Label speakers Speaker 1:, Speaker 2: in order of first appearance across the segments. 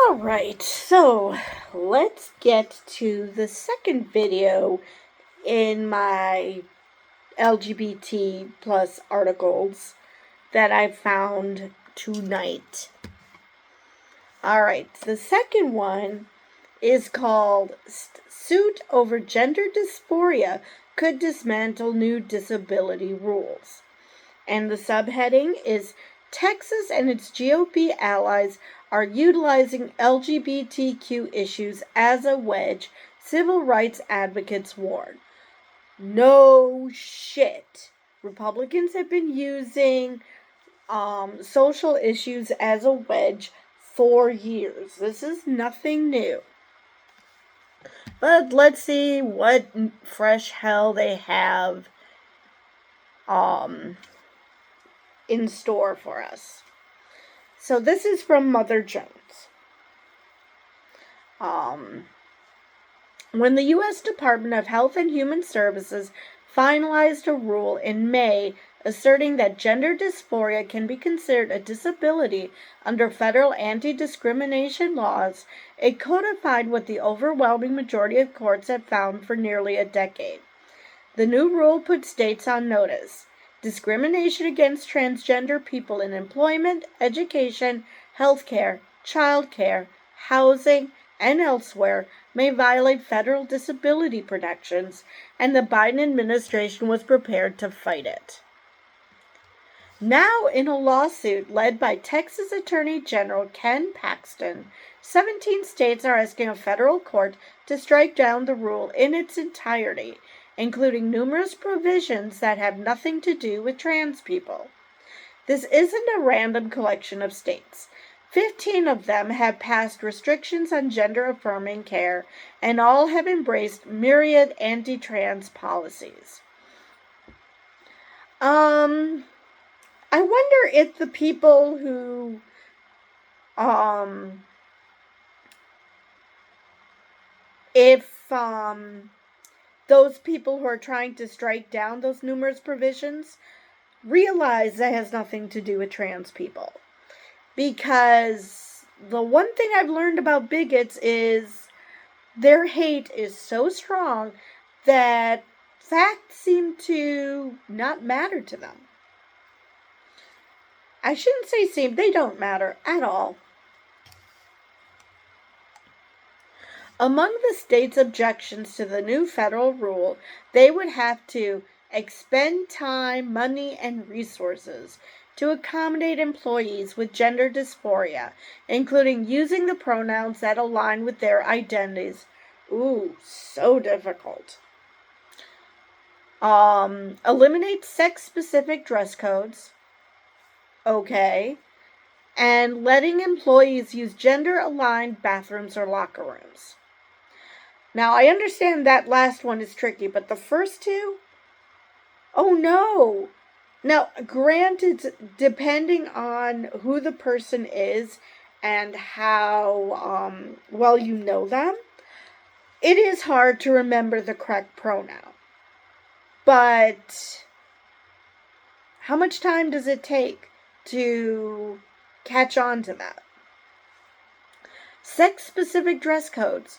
Speaker 1: Alright, so let's get to the second video in my LGBT plus articles that I found tonight. Alright, the second one is called Suit Over Gender Dysphoria Could Dismantle New Disability Rules. And the subheading is Texas and its GOP allies are utilizing LGBTQ issues as a wedge, civil rights advocates warn. No shit. Republicans have been using social issues as a wedge for years. This is nothing new. But let's see what fresh hell they have in store for us. So this is from Mother Jones. When the U.S. Department of Health and Human Services finalized a rule in May asserting that gender dysphoria can be considered a disability under federal anti-discrimination laws, it codified what the overwhelming majority of courts have found for nearly a decade. The new rule put states on notice. Discrimination against transgender people in employment, education, healthcare, childcare, housing, and elsewhere may violate federal disability protections, and the Biden administration was prepared to fight it. Now, in a lawsuit led by Texas Attorney General Ken Paxton, 17 states are asking a federal court to strike down the rule in its entirety, including numerous provisions that have nothing to do with trans people. This isn't a random collection of states. 15 of them have passed restrictions on gender-affirming care, and all have embraced myriad anti-trans policies. I wonder if the people who those people who are trying to strike down those numerous provisions realize that has nothing to do with trans people. Because the one thing I've learned about bigots is their hate is so strong that facts seem to not matter to them. I shouldn't say seem, they don't matter at all. Among the state's objections to the new federal rule, they would have to expend time, money, and resources to accommodate employees with gender dysphoria, including using the pronouns that align with their identities. Ooh, so difficult. Eliminate sex-specific dress codes. Okay. And letting employees use gender-aligned bathrooms or locker rooms. Now, I understand that last one is tricky, but the first two? Oh, no. Now, granted, depending on who the person is and how well you know them, it is hard to remember the correct pronoun. But how much time does it take to catch on to that? Sex-specific dress codes.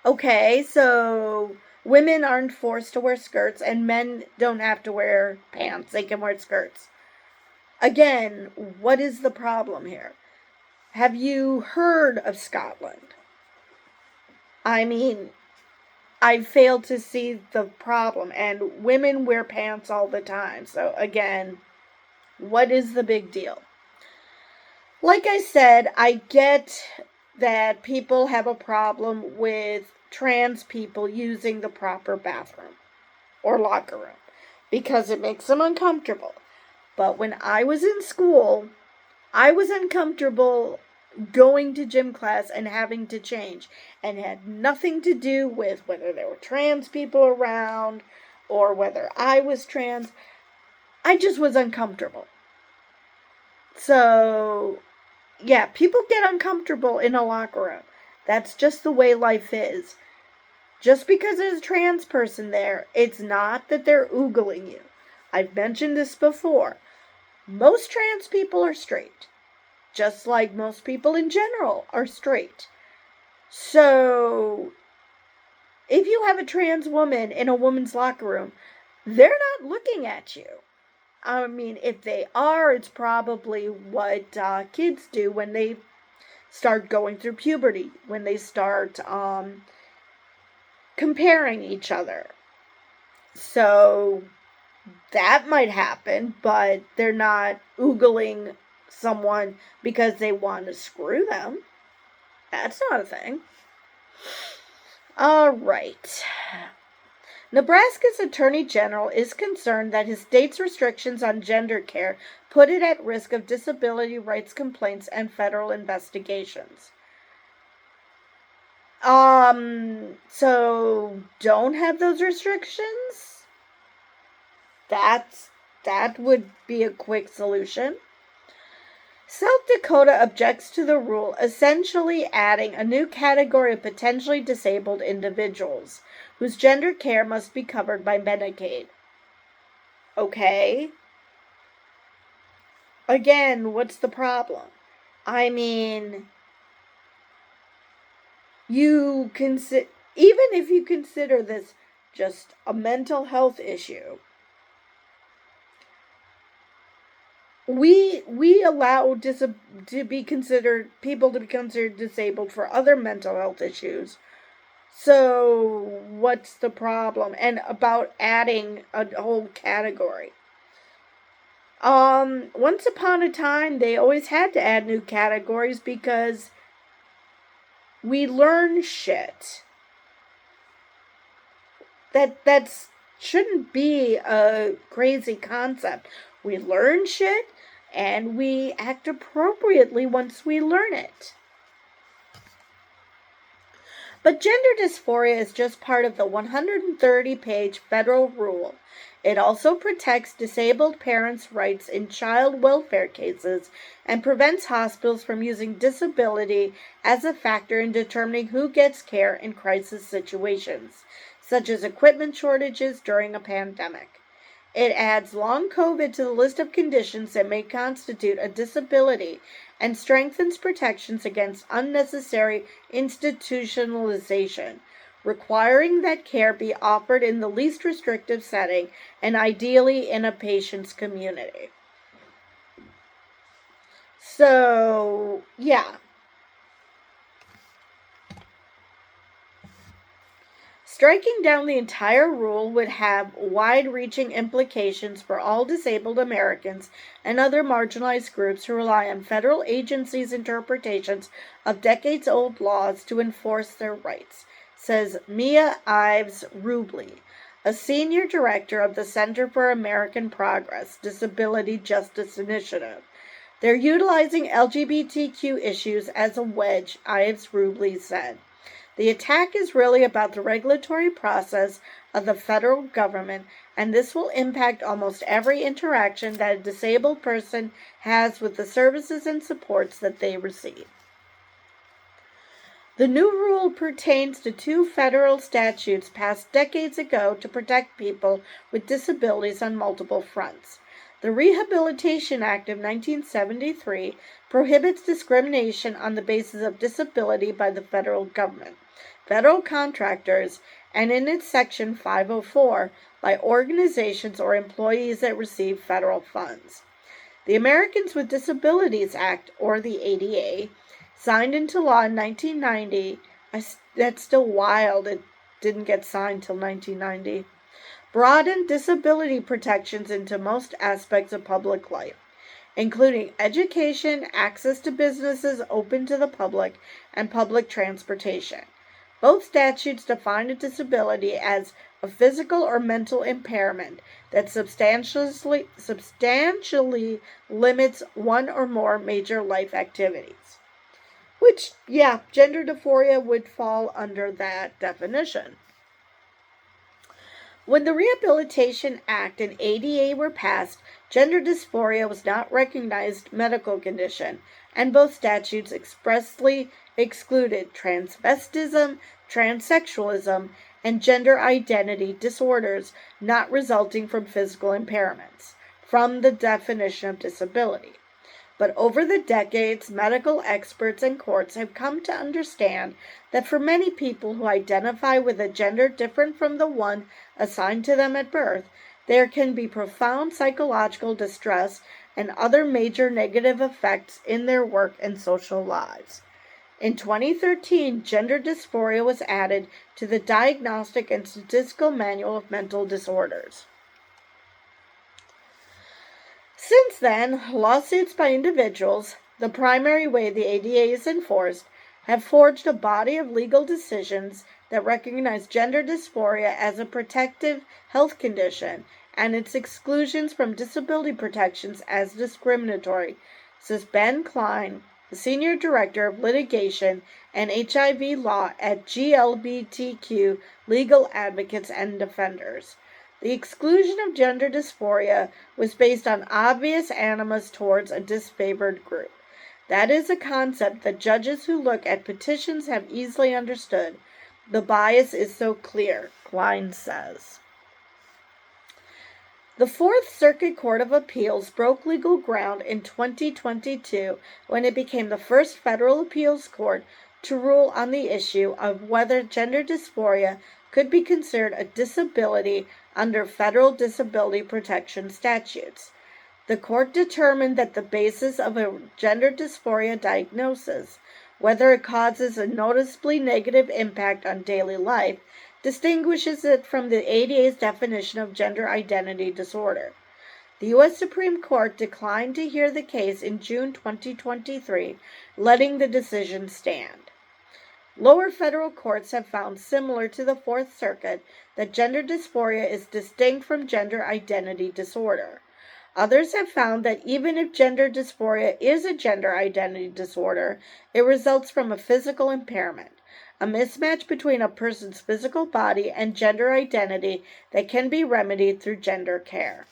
Speaker 1: Okay, so women aren't forced to wear skirts and men don't have to wear pants. They can wear skirts. Again, what is the problem here? Have you heard of Scotland? I mean, I failed to see the problem, and women wear pants all the time. So again, what is the big deal? Like I said, I get that people have a problem with trans people using the proper bathroom or locker room because it makes them uncomfortable. But when I was in school, I was uncomfortable going to gym class and having to change, and it had nothing to do with whether there were trans people around or whether I was trans. I just was uncomfortable. So, yeah, people get uncomfortable in a locker room. That's just the way life is. Just because there's a trans person there, it's not that they're oogling you. I've mentioned this before. Most trans people are straight. just like most people in general are straight. So, if you have a trans woman in a woman's locker room, they're not looking at you. I mean, if they are, it's probably what kids do when they start going through puberty, when they start comparing each other. So that might happen, but they're not oogling someone because they want to screw them. That's not a thing. All right. Nebraska's Attorney General is concerned that his state's restrictions on gender care put it at risk of disability rights complaints and federal investigations. So don't have those restrictions? That would be a quick solution. South Dakota objects to the rule, essentially adding a new category of potentially disabled individuals, whose gender care must be covered by Medicaid. Okay. Again, what's the problem? I mean, even if you consider this just a mental health issue, we allow people to be considered disabled for other mental health issues. So what's the problem? And about adding a whole category. Once upon a time, they always had to add new categories because we learn shit. That shouldn't be a crazy concept. We learn shit, and we act appropriately once we learn it. But gender dysphoria is just part of the 130-page federal rule. It also protects disabled parents' rights in child welfare cases and prevents hospitals from using disability as a factor in determining who gets care in crisis situations, such as equipment shortages during a pandemic. It adds long COVID to the list of conditions that may constitute a disability and strengthens protections against unnecessary institutionalization, requiring that care be offered in the least restrictive setting and ideally in a patient's community. So, yeah. Striking down the entire rule would have wide-reaching implications for all disabled Americans and other marginalized groups who rely on federal agencies' interpretations of decades-old laws to enforce their rights, says Mia Ives Rubley, a senior director of the Center for American Progress Disability Justice Initiative. They're utilizing LGBTQ issues as a wedge, Ives Rubley said. The attack is really about the regulatory process of the federal government, and this will impact almost every interaction that a disabled person has with the services and supports that they receive. The new rule pertains to two federal statutes passed decades ago to protect people with disabilities on multiple fronts. The Rehabilitation Act of 1973 prohibits discrimination on the basis of disability by the federal government, federal contractors, and in its section 504, by organizations or employees that receive federal funds. The Americans with Disabilities Act, or the ADA, signed into law in 1990. That's still wild. It didn't get signed till 1990. Broadened disability protections into most aspects of public life, including education, access to businesses open to the public, and public transportation. Both statutes define a disability as a physical or mental impairment that substantially limits one or more major life activities. Which, yeah, gender dysphoria would fall under that definition. When the Rehabilitation Act and ADA were passed, gender dysphoria was not recognized medical condition, and both statutes expressly excluded transvestism, transsexualism, and gender identity disorders not resulting from physical impairments from the definition of disability. But over the decades, medical experts and courts have come to understand that for many people who identify with a gender different from the one assigned to them at birth, there can be profound psychological distress and other major negative effects in their work and social lives. In 2013, gender dysphoria was added to the Diagnostic and Statistical Manual of Mental Disorders. Since then, lawsuits by individuals, the primary way the ADA is enforced, have forged a body of legal decisions that recognize gender dysphoria as a protective health condition and its exclusions from disability protections as discriminatory, says Ben Klein, the Senior Director of Litigation and HIV Law at GLBTQ Legal Advocates and Defenders. The exclusion of gender dysphoria was based on obvious animus towards a disfavored group. That is a concept that judges who look at petitions have easily understood. The bias is so clear, Klein says. The Fourth Circuit Court of Appeals broke legal ground in 2022 when it became the first federal appeals court to rule on the issue of whether gender dysphoria could be considered a disability under federal disability protection statutes. The court determined that the basis of a gender dysphoria diagnosis, whether it causes a noticeably negative impact on daily life, distinguishes it from the ADA's definition of gender identity disorder. The U.S. Supreme Court declined to hear the case in June 2023, letting the decision stand. Lower federal courts have found, similar to the Fourth Circuit, that gender dysphoria is distinct from gender identity disorder. Others have found that even if gender dysphoria is a gender identity disorder, it results from a physical impairment, a mismatch between a person's physical body and gender identity that can be remedied through gender care.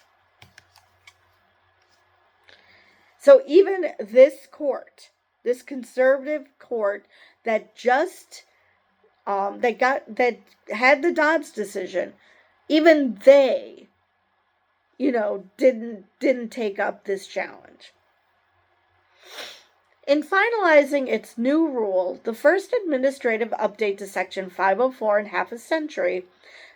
Speaker 1: So even this court, this conservative court that just that had the Dobbs decision, even they, didn't take up this challenge. In finalizing its new rule, the first administrative update to Section 504 in half a century,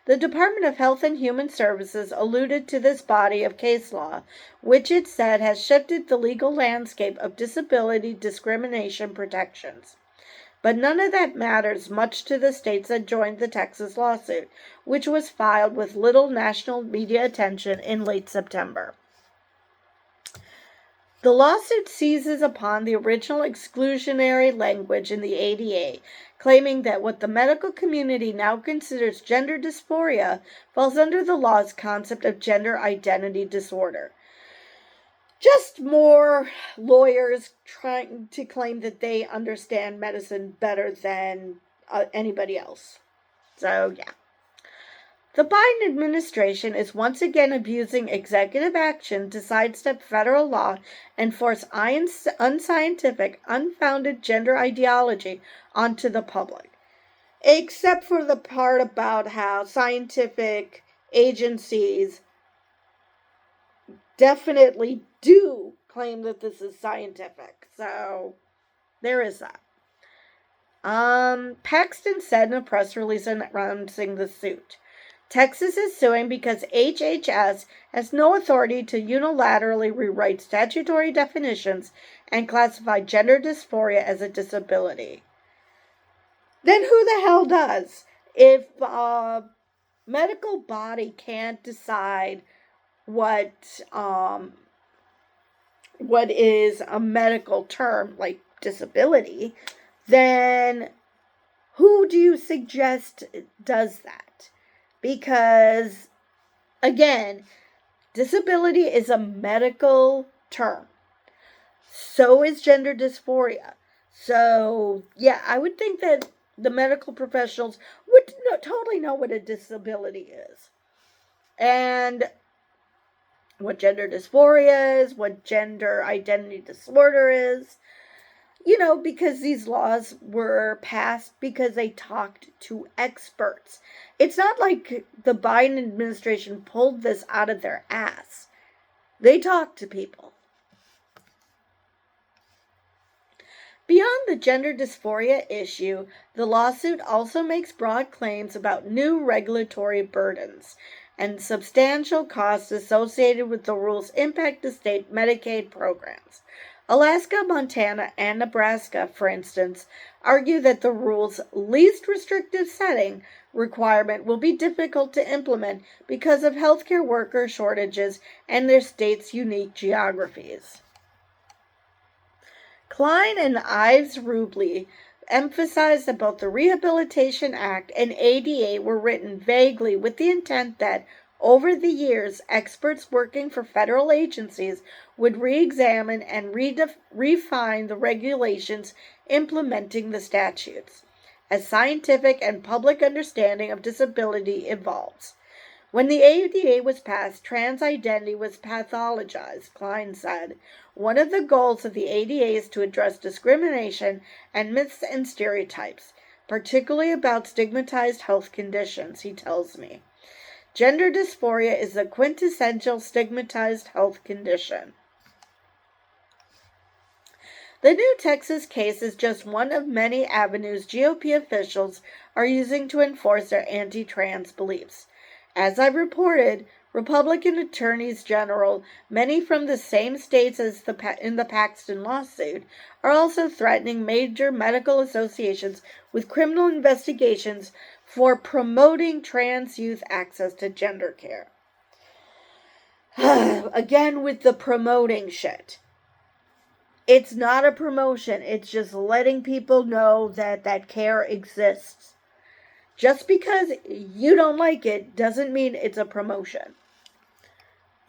Speaker 1: the Department of Health and Human Services alluded to this body of case law, which it said has shifted the legal landscape of disability discrimination protections. But none of that matters much to the states that joined the Texas lawsuit, which was filed with little national media attention in late September. The lawsuit seizes upon the original exclusionary language in the ADA, claiming that what the medical community now considers gender dysphoria falls under the law's concept of gender identity disorder. Just more lawyers trying to claim that they understand medicine better than anybody else. So, yeah. The Biden administration is once again abusing executive action to sidestep federal law and force unscientific, unfounded gender ideology onto the public. Except for the part about how scientific agencies definitely do claim that this is scientific. So, there is that. Paxton said in a press release announcing the suit, Texas is suing because HHS has no authority to unilaterally rewrite statutory definitions and classify gender dysphoria as a disability. Then who the hell does? If a medical body can't decide what is a medical term like disability, then who do you suggest does that? Because, again, disability is a medical term. So is gender dysphoria. So, yeah, I would think that the medical professionals would totally know what a disability is. And what gender dysphoria is, what gender identity disorder is. Because these laws were passed because they talked to experts. It's not like the Biden administration pulled this out of their ass. They talked to people. Beyond the gender dysphoria issue, the lawsuit also makes broad claims about new regulatory burdens and substantial costs associated with the rules impact the state Medicaid programs. Alaska, Montana, and Nebraska, for instance, argue that the rule's least restrictive setting requirement will be difficult to implement because of healthcare worker shortages and their state's unique geographies. Klein and Ives Rubley emphasized that both the Rehabilitation Act and ADA were written vaguely with the intent that, over the years, experts working for federal agencies would re-examine and refine the regulations implementing the statutes as scientific and public understanding of disability evolves. When the ADA was passed, trans identity was pathologized, Klein said. One of the goals of the ADA is to address discrimination and myths and stereotypes, particularly about stigmatized health conditions, he tells me. Gender dysphoria is a quintessential stigmatized health condition. The new Texas case is just one of many avenues GOP officials are using to enforce their anti-trans beliefs. As I reported, Republican attorneys general, many from the same states as in the Paxton lawsuit, are also threatening major medical associations with criminal investigations for promoting trans youth access to gender care. Again, with the promoting shit. It's not a promotion. It's just letting people know that that care exists. Just because you don't like it doesn't mean it's a promotion.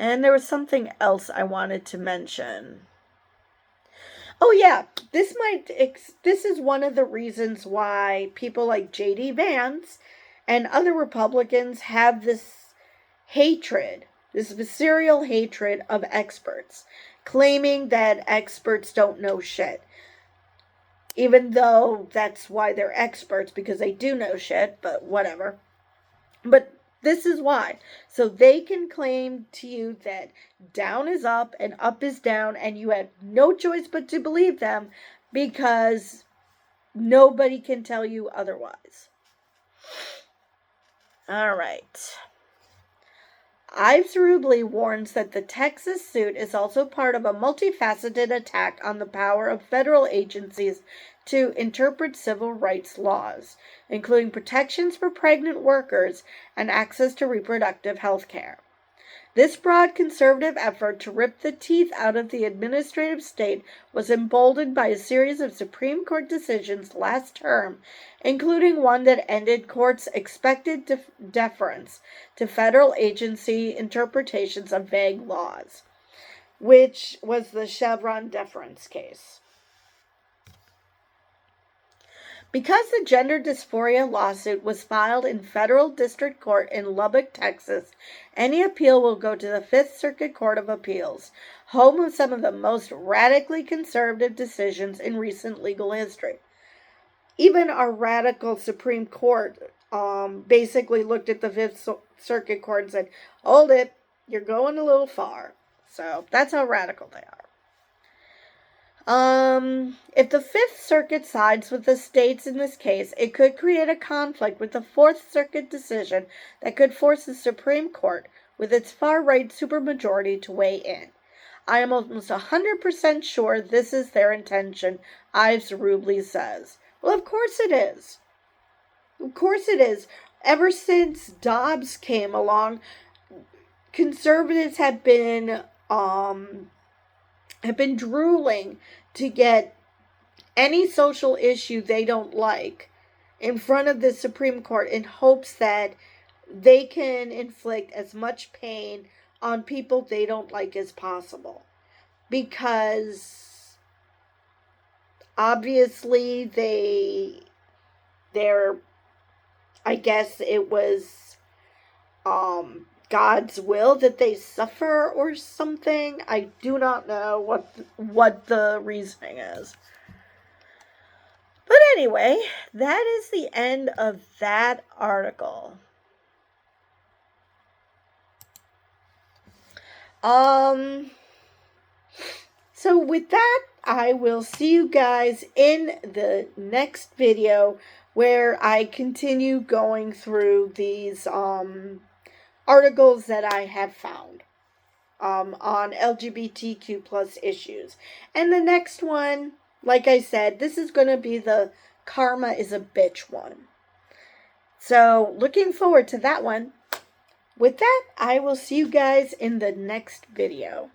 Speaker 1: And there was something else I wanted to mention. Oh yeah, this is one of the reasons why people like J.D. Vance and other Republicans have this hatred, this visceral hatred of experts, claiming that experts don't know shit. Even though that's why they're experts, because they do know shit, but whatever. But this is why. So they can claim to you that down is up and up is down, and you have no choice but to believe them because nobody can tell you otherwise. All right. Ives Rubley warns that the Texas suit is also part of a multifaceted attack on the power of federal agencies to interpret civil rights laws, including protections for pregnant workers and access to reproductive health care. This broad conservative effort to rip the teeth out of the administrative state was emboldened by a series of Supreme Court decisions last term, including one that ended courts' expected deference to federal agency interpretations of vague laws, which was the Chevron deference case. Because the gender dysphoria lawsuit was filed in federal district court in Lubbock, Texas, any appeal will go to the Fifth Circuit Court of Appeals, home of some of the most radically conservative decisions in recent legal history. Even our radical Supreme Court basically looked at the Fifth Circuit Court and said, hold it, you're going a little far. So that's how radical they are. If the Fifth Circuit sides with the states in this case, it could create a conflict with the Fourth Circuit decision that could force the Supreme Court, with its far-right supermajority, to weigh in. I am almost 100% sure this is their intention, Ives Rubley says. Well, of course it is. Of course it is. Ever since Dobbs came along, conservatives have been drooling to get any social issue they don't like in front of the Supreme Court in hopes that they can inflict as much pain on people they don't like as possible. Because obviously they're I guess it was God's will that they suffer or something. I do not know what the reasoning is. But anyway, that is the end of that article. So with that, I will see you guys in the next video where I continue going through these articles that I have found on LGBTQ plus issues. And the next one, like I said, this is going to be the Karma is a Bitch one. So looking forward to that one. With that, I will see you guys in the next video.